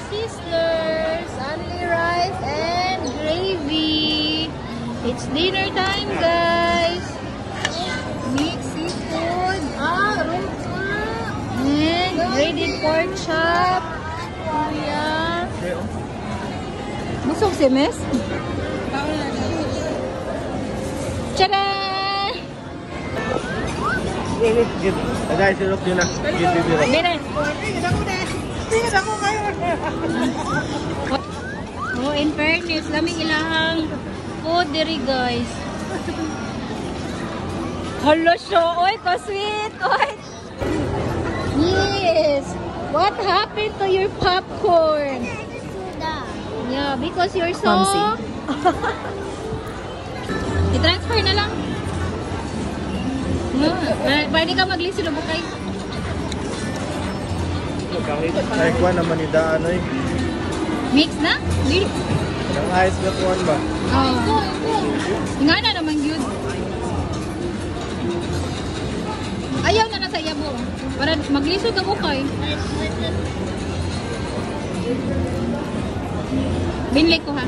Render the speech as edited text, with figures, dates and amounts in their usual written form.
Sizzlers, only rice and gravy. It's dinner time, guys. Mixed seafood. And grated pork chop. Yeah. Busog si Miss? Tcharam! Ada sirup yun na. Bilis. Oh, in fairness, kami ilahang food diri, guys. Hello, show. Oy, ko-sweet. Oy. Yes. What happened to your popcorn? Yeah, because you're so... I-transfer na lang. Pwede ka mag-list sila bukay. Ay, kuha naman ni Daan eh. Mix na? Ang ice na kuhan ba? Oo. Nga na naman yun. Ayaw na nasa yabo. Para maglisod ang bukay. Binlik ko ha.